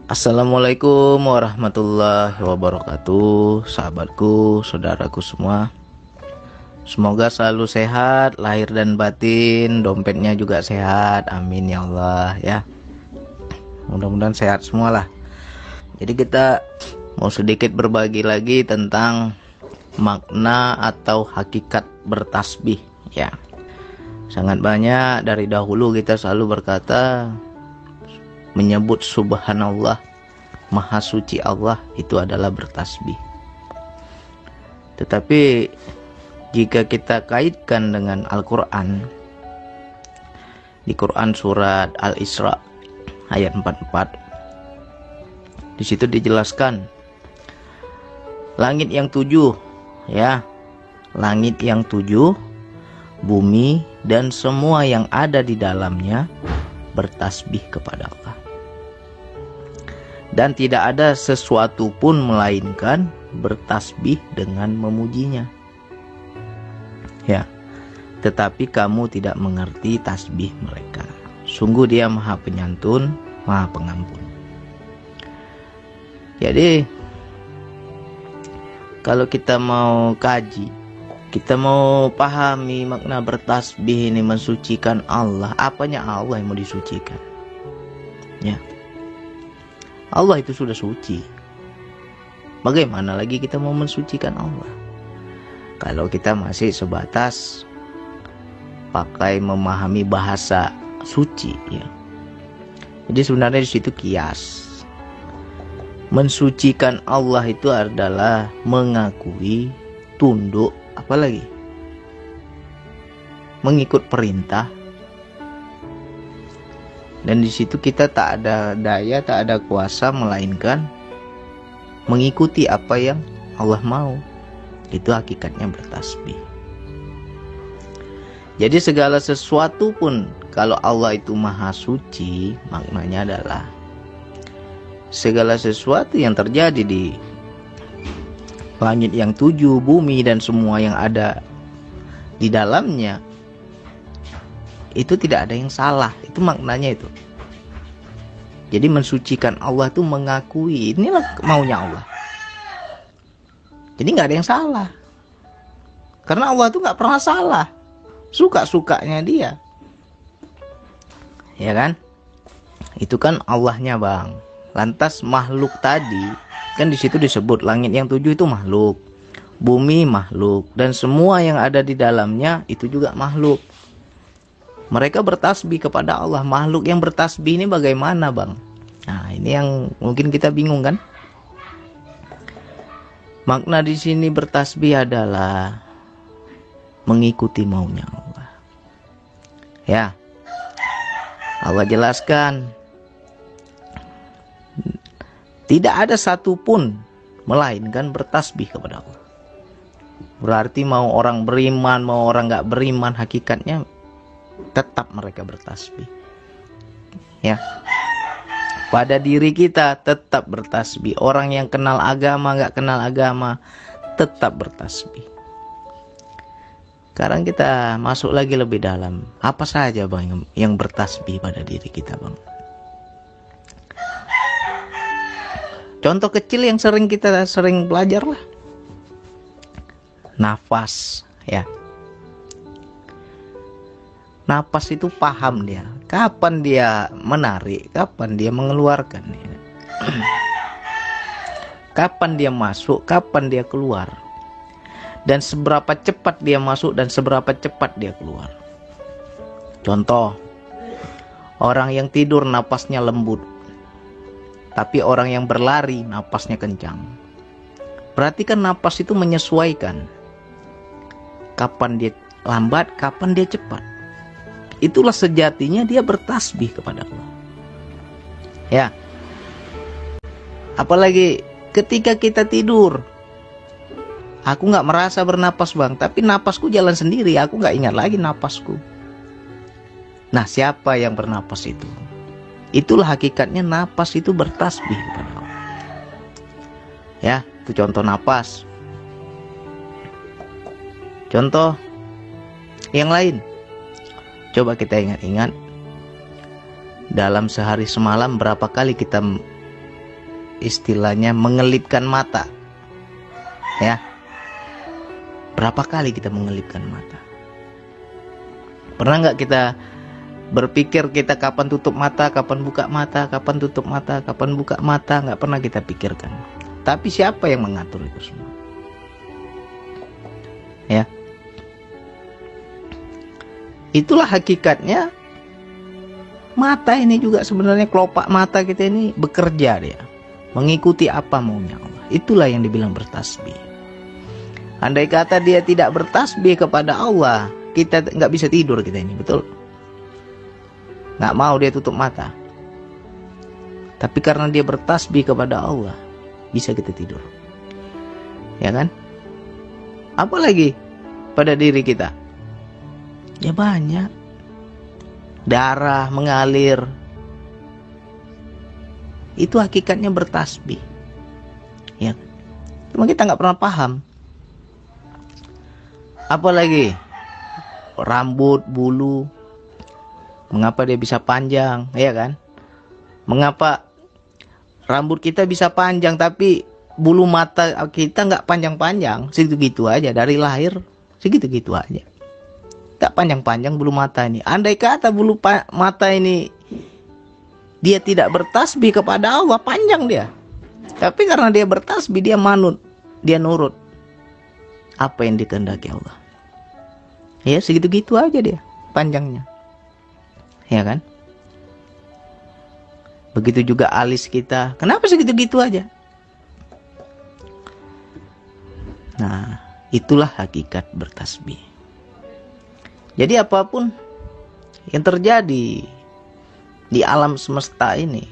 Assalamualaikum warahmatullahi wabarakatuh, sahabatku, saudaraku semua. Semoga selalu sehat, lahir dan batin, dompetnya juga sehat, amin ya Allah ya. Mudah-mudahan sehat semualah. Jadi kita mau sedikit berbagi lagi tentang makna atau hakikat bertasbih ya. Sangat banyak dari dahulu kita selalu berkata menyebut subhanallah, maha suci Allah, itu adalah bertasbih. Tetapi jika kita kaitkan dengan Al-Quran, di Quran surat Al-Isra ayat 44, di situ dijelaskan langit yang 7 ya, langit yang 7, bumi dan semua yang ada di dalamnya bertasbih kepada Allah. Dan tidak ada sesuatu pun melainkan bertasbih dengan memujinya. Ya, tetapi kamu tidak mengerti tasbih mereka. Sungguh dia maha penyantun, maha pengampun. Jadi, kalau kita mau kaji, kita mau pahami makna bertasbih ini, mensucikan Allah. Apanya Allah yang mau disucikan? Ya, Allah itu sudah suci. Bagaimana lagi kita mau mensucikan Allah? Kalau kita masih sebatas pakai memahami bahasa suci ya. Jadi sebenarnya di situ kias. Mensucikan Allah itu adalah mengakui, tunduk, apalagi mengikut perintah. Dan di situ kita tak ada daya, tak ada kuasa melainkan mengikuti apa yang Allah mau. Itu hakikatnya bertasbih. Jadi segala sesuatu pun kalau Allah itu maha suci, maknanya adalah segala sesuatu yang terjadi di langit yang 7, bumi dan semua yang ada di dalamnya, itu tidak ada yang salah. Itu maknanya itu. Jadi mensucikan Allah itu mengakui inilah maunya Allah. Jadi nggak ada yang salah. Karena Allah itu nggak pernah salah. Suka-sukanya dia. Ya kan? Itu kan Allahnya, Bang. Lantas makhluk tadi kan di situ disebut langit yang 7 itu makhluk, bumi makhluk, dan semua yang ada di dalamnya itu juga makhluk. Mereka bertasbih kepada Allah. Makhluk yang bertasbih ini bagaimana, Bang? Nah, ini yang mungkin kita bingung kan? Makna di sini bertasbih adalah mengikuti maunya Allah. Ya. Allah jelaskan tidak ada satupun melainkan bertasbih kepada Allah. Berarti mau orang beriman, mau orang nggak beriman, hakikatnya tetap mereka bertasbih. Ya. Pada diri kita tetap bertasbih. Orang yang kenal agama, nggak kenal agama, tetap bertasbih. Sekarang kita masuk lagi lebih dalam. Apa saja, Bang, yang bertasbih pada diri kita, Bang? Contoh kecil yang kita sering belajar lah. Nafas, ya. Napas itu paham dia. Kapan dia menarik, kapan dia mengeluarkan. Ya. Kapan dia masuk, kapan dia keluar. Dan seberapa cepat dia masuk dan seberapa cepat dia keluar. Contoh, orang yang tidur napasnya lembut. Tapi orang yang berlari napasnya kencang. Berarti kan napas itu menyesuaikan. Kapan dia lambat, kapan dia cepat. Itulah sejatinya dia bertasbih kepada Allah. Ya. Apalagi ketika kita tidur. Aku nggak merasa bernapas, Bang. Tapi napasku jalan sendiri. Aku nggak ingat lagi napasku. Nah, siapa yang bernapas itu? Itulah hakikatnya napas itu bertasbih kepada Allah. Ya, itu contoh napas. Contoh yang lain. Coba kita ingat-ingat. Dalam sehari semalam berapa kali kita istilahnya mengelipkan mata. Ya. Berapa kali kita mengelipkan mata? Pernah nggak kita berpikir kita kapan tutup mata, kapan buka mata, kapan tutup mata, kapan buka mata? Nggak pernah kita pikirkan. Tapi siapa yang mengatur itu semua? Ya. Itulah hakikatnya. Mata ini juga sebenarnya, kelopak mata kita ini bekerja dia, mengikuti apa maunya Allah. Itulah yang dibilang bertasbih. Andai kata dia tidak bertasbih kepada Allah, kita nggak bisa tidur kita ini, betul? Nggak mau dia tutup mata. Tapi karena dia bertasbih kepada Allah, bisa kita tidur. Ya kan? Apalagi pada diri kita? Ya banyak. Darah mengalir. Itu hakikatnya bertasbih. Ya. Cuma kita nggak pernah paham. Apalagi rambut, bulu. Mengapa dia bisa panjang, ya kan? Mengapa rambut kita bisa panjang tapi bulu mata kita nggak panjang-panjang, segitu-gitu aja dari lahir, segitu-gitu aja. Tak panjang-panjang bulu mata ini. Andai kata bulu mata ini dia tidak bertasbih kepada Allah, panjang dia. Tapi karena dia bertasbih, dia manut, dia nurut apa yang dikehendaki Allah. Ya segitu-gitu aja dia panjangnya. Ya kan? Begitu juga alis kita. Kenapa segitu-gitu aja? Nah, itulah hakikat bertasbih. Jadi apapun yang terjadi di alam semesta ini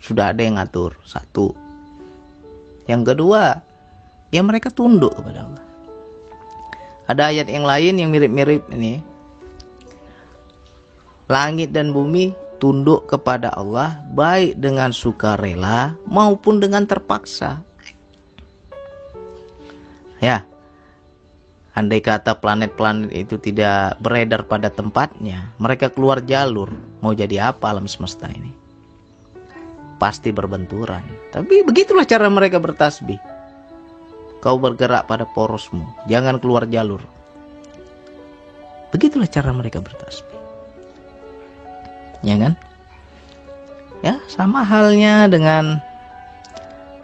sudah ada yang ngatur. Satu. Yang kedua, ya mereka tunduk kepada Allah. Ada ayat yang lain yang mirip-mirip ini. Langit dan bumi tunduk kepada Allah baik dengan sukarela maupun dengan terpaksa. Ya. Andai kata planet-planet itu tidak beredar pada tempatnya, mereka keluar jalur, mau jadi apa alam semesta ini? Pasti berbenturan. Tapi begitulah cara mereka bertasbih. Kau bergerak pada porosmu, jangan keluar jalur. Begitulah cara mereka bertasbih. Ya kan? Ya, sama halnya dengan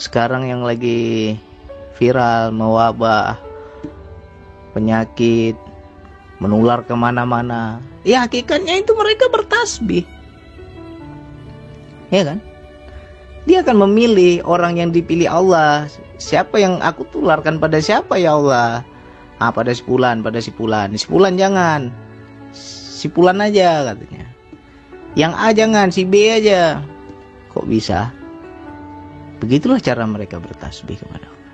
sekarang yang lagi viral, mewabah, penyakit menular kemana-mana. Ya hakikatnya itu mereka bertasbih. Ya kan? Dia akan memilih orang yang dipilih Allah. Siapa yang aku tularkan pada siapa ya Allah? Pada si fulan, pada si fulan. Si fulan jangan. Si fulan aja katanya. Yang A jangan, si B aja. Kok bisa? Begitulah cara mereka bertasbih kepada Allah.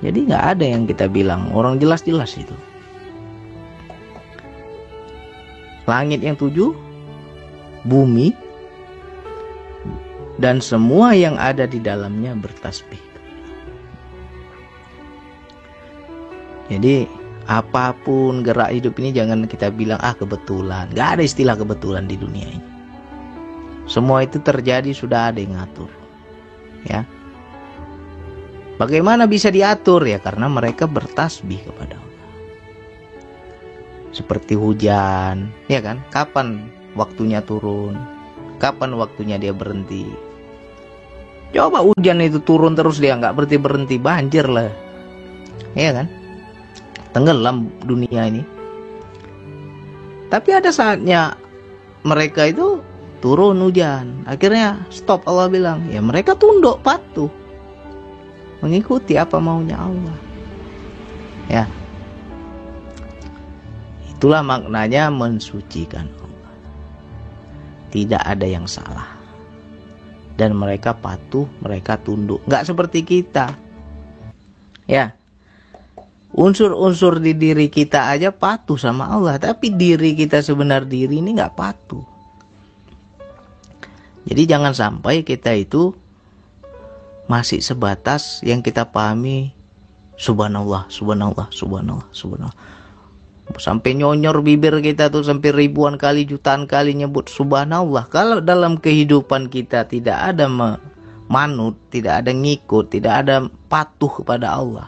Jadi nggak ada yang kita bilang, orang jelas-jelas itu. Langit yang 7, bumi, dan semua yang ada di dalamnya bertasbih. Jadi apapun gerak hidup ini jangan kita bilang kebetulan. Nggak ada istilah kebetulan di dunia ini. Semua itu terjadi sudah ada yang ngatur. Ya. Bagaimana bisa diatur? Ya karena mereka bertasbih kepada Allah. Seperti hujan, ya kan? Kapan waktunya turun? Kapan waktunya dia berhenti? Coba hujan itu turun terus dia nggak berhenti-berhenti, banjir lah. Ya kan? Tenggelam dunia ini. Tapi ada saatnya mereka itu turun hujan. Akhirnya stop, Allah bilang, ya mereka tunduk, patuh. Mengikuti apa maunya Allah. Ya. Itulah maknanya mensucikan Allah. Tidak ada yang salah. Dan mereka patuh, mereka tunduk. Nggak seperti kita. Ya. Unsur-unsur di diri kita aja patuh sama Allah. Tapi diri kita sebenar diri ini nggak patuh. Jadi jangan sampai kita itu masih sebatas yang kita pahami subhanallah, subhanallah, subhanallah, subhanallah. Sampai nyonyor bibir kita tuh sampai ribuan kali, jutaan kali nyebut subhanallah. Kalau dalam kehidupan kita tidak ada manut, tidak ada ngikut, tidak ada patuh kepada Allah,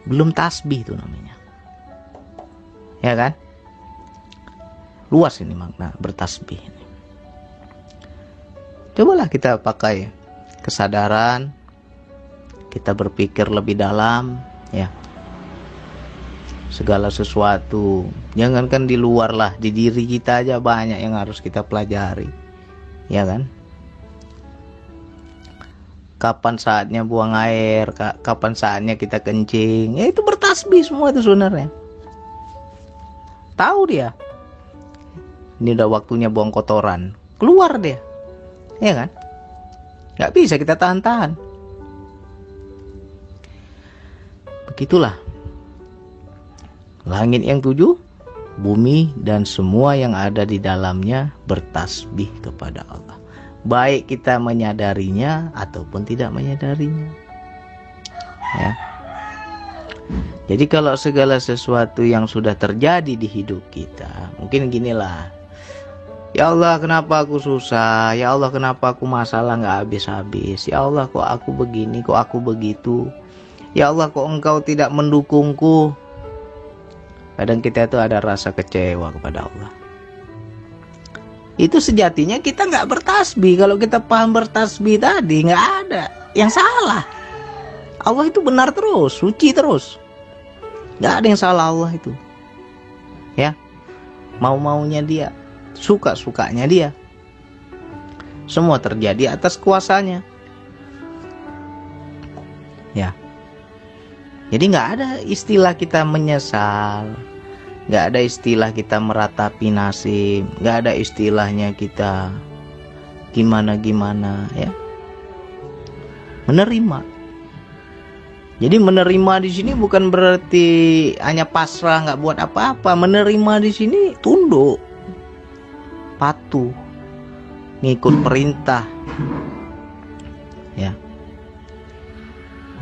belum tasbih itu namanya. Ya kan? Luas ini makna bertasbih ini. Cobalah kita pakai kesadaran, kita berpikir lebih dalam, ya. Segala sesuatu, jangankan di luar lah, di diri kita aja banyak yang harus kita pelajari, ya kan? Kapan saatnya buang air, kapan saatnya kita kencing, ya itu bertasbih semua itu sebenarnya. Tahu dia, ini udah waktunya buang kotoran, keluar dia, ya kan? Gak bisa kita tahan-tahan. Begitulah. Langit yang 7, bumi dan semua yang ada di dalamnya bertasbih kepada Allah. Baik kita menyadarinya ataupun tidak menyadarinya. Ya. Jadi kalau segala sesuatu yang sudah terjadi di hidup kita, mungkin ginilah. Ya Allah, kenapa aku susah? Ya Allah, kenapa aku masalah gak habis-habis? Ya Allah, kok aku begini, kok aku begitu? Ya Allah, kok Engkau tidak mendukungku? Kadang kita itu ada rasa kecewa kepada Allah. Itu sejatinya kita nggak bertasbih. Kalau kita paham bertasbih tadi, nggak ada yang salah. Allah itu benar terus, suci terus. Nggak ada yang salah Allah itu. Ya, mau-maunya dia, suka-sukanya dia. Semua terjadi atas kuasanya. Ya. Jadi nggak ada istilah kita menyesal, nggak ada istilah kita meratapi nasib, nggak ada istilahnya kita gimana-gimana, ya. Menerima. Jadi menerima di sini bukan berarti hanya pasrah, nggak buat apa-apa. Menerima di sini tunduk, patuh, ngikut perintah, ya.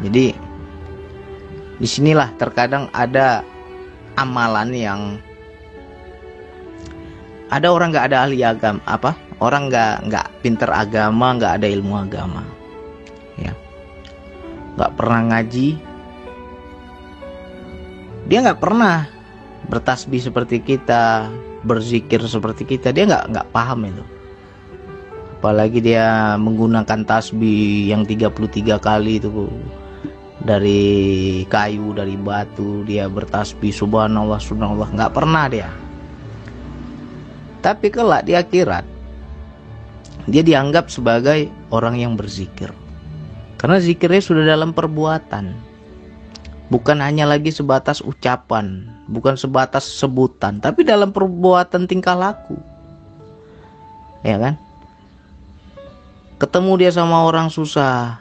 Jadi disinilah terkadang ada amalan yang ada orang nggak ada ahli agama, orang nggak pinter agama, nggak ada ilmu agama, ya, nggak pernah ngaji, dia nggak pernah bertasbih seperti kita, berzikir seperti kita, dia nggak paham itu. Apalagi dia menggunakan tasbih yang 33 kali itu, dari kayu, dari batu, dia bertasbih subhanallah, subhanallah, nggak pernah dia. Tapi kelak di akhirat dia dianggap sebagai orang yang berzikir, karena zikirnya sudah dalam perbuatan, bukan hanya lagi sebatas ucapan, bukan sebatas sebutan, tapi dalam perbuatan tingkah laku, ya kan? Ketemu dia sama orang susah,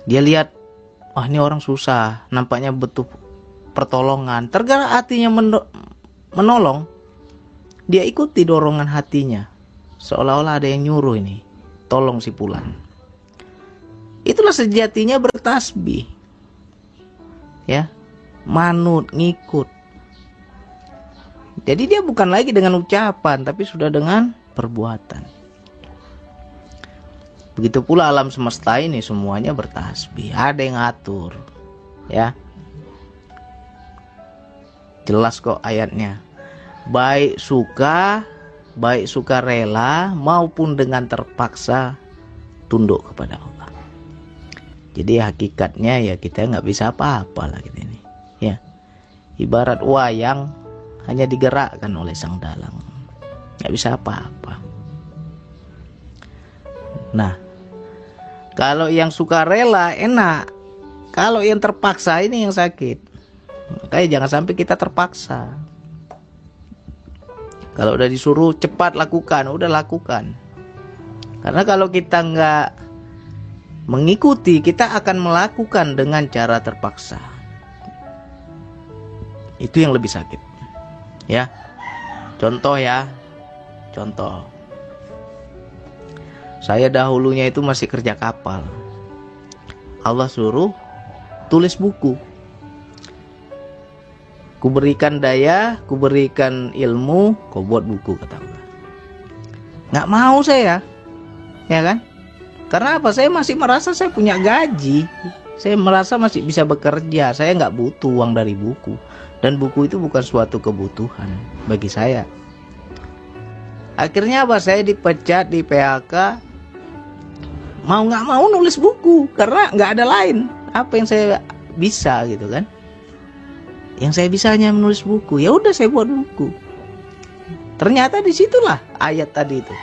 dia lihat, wah ini orang susah, nampaknya butuh pertolongan, tergerak hatinya menolong, dia ikuti dorongan hatinya, seolah-olah ada yang nyuruh ini, tolong si Fulan. Itulah sejatinya bertasbih, ya, manut, ngikut. Jadi dia bukan lagi dengan ucapan, tapi sudah dengan perbuatan. Begitu pula alam semesta ini semuanya bertasbih, ada yang ngatur, ya. Jelas kok ayatnya. Baik suka rela maupun dengan terpaksa tunduk kepada Allah. Jadi hakikatnya ya kita nggak bisa apa-apa lah kita ini, ya. Ibarat wayang hanya digerakkan oleh sang dalang, nggak bisa apa-apa. Nah, kalau yang suka rela enak, kalau yang terpaksa ini yang sakit. Makanya jangan sampai kita terpaksa. Kalau udah disuruh cepat lakukan, udah lakukan. Karena kalau kita nggak mengikuti, kita akan melakukan dengan cara terpaksa. Itu yang lebih sakit, ya. Contoh ya, contoh. Saya dahulunya itu masih kerja kapal. Allah suruh tulis buku. Kuberikan daya, kuberikan ilmu, kau buat buku, kata Allah. Nggak mau saya, ya kan? Karena apa? Saya masih merasa saya punya gaji. Saya merasa masih bisa bekerja. Saya nggak butuh uang dari buku. Dan buku itu bukan suatu kebutuhan bagi saya. Akhirnya apa? Saya dipecat, di PHK. Mau nggak mau nulis buku. Karena nggak ada lain. Apa yang saya bisa gitu kan? Yang saya bisa hanya menulis buku. Ya udah, saya buat buku. Ternyata disitulah ayat tadi itu.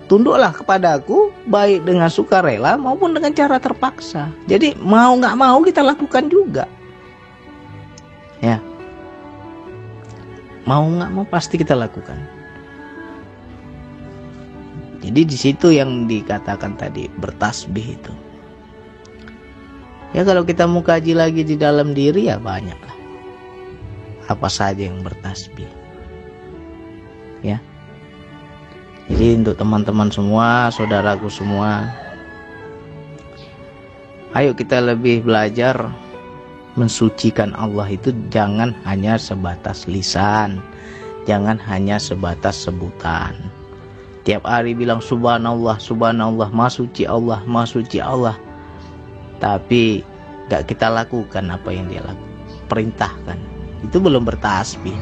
Tunduklah kepadaku baik dengan sukarela maupun dengan cara terpaksa. Jadi mau nggak mau kita lakukan juga. Ya, mau nggak mau pasti kita lakukan. Jadi di situ yang dikatakan tadi bertasbih itu. Ya kalau kita mau kaji lagi di dalam diri ya banyak lah. Apa saja yang bertasbih. Ya. Jadi untuk teman-teman semua, saudaraku semua, ayo kita lebih belajar mensucikan Allah itu jangan hanya sebatas lisan, jangan hanya sebatas sebutan. Tiap hari bilang subhanallah, subhanallah, maha suci Allah, maha suci Allah. Tapi gak kita lakukan apa yang dia perintahkan. Itu belum bertasbih.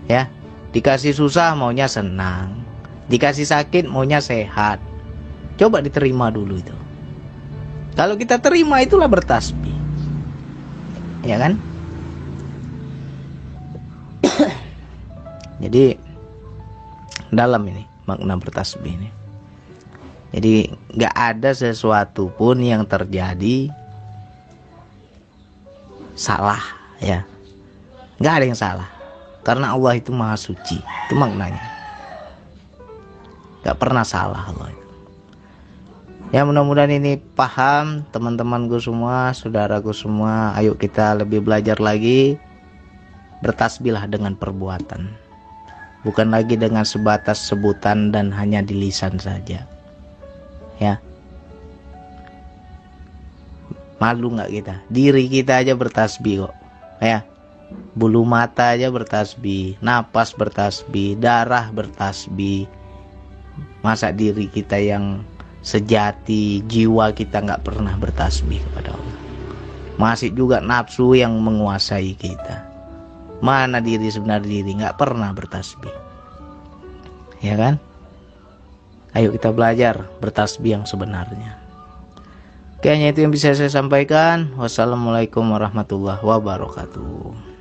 Ya, dikasih susah maunya senang, dikasih sakit maunya sehat. Coba diterima dulu itu. Kalau kita terima itulah bertasbih. Ya kan? Jadi dalam ini makna bertasbih ini. Jadi gak ada sesuatu pun yang terjadi salah, ya. Gak ada yang salah. Karena Allah itu maha suci. Itu maknanya. Gak pernah salah Allah itu. Ya mudah-mudahan ini paham teman-temanku semua, saudaraku semua. Ayo kita lebih belajar lagi. Bertasbihlah dengan perbuatan. Bukan lagi dengan sebatas sebutan dan hanya di lisan saja. Ya, malu nggak kita? Diri kita aja bertasbih kok, ya. Bulu mata aja bertasbih, napas bertasbih, darah bertasbih. Masa diri kita yang sejati, jiwa kita nggak pernah bertasbih kepada Allah? Masih juga nafsu yang menguasai kita. Mana diri sebenar diri? Nggak pernah bertasbih, ya kan? Ayo kita belajar bertasbih yang sebenarnya. Kayaknya itu yang bisa saya sampaikan. Wassalamualaikum warahmatullahi wabarakatuh.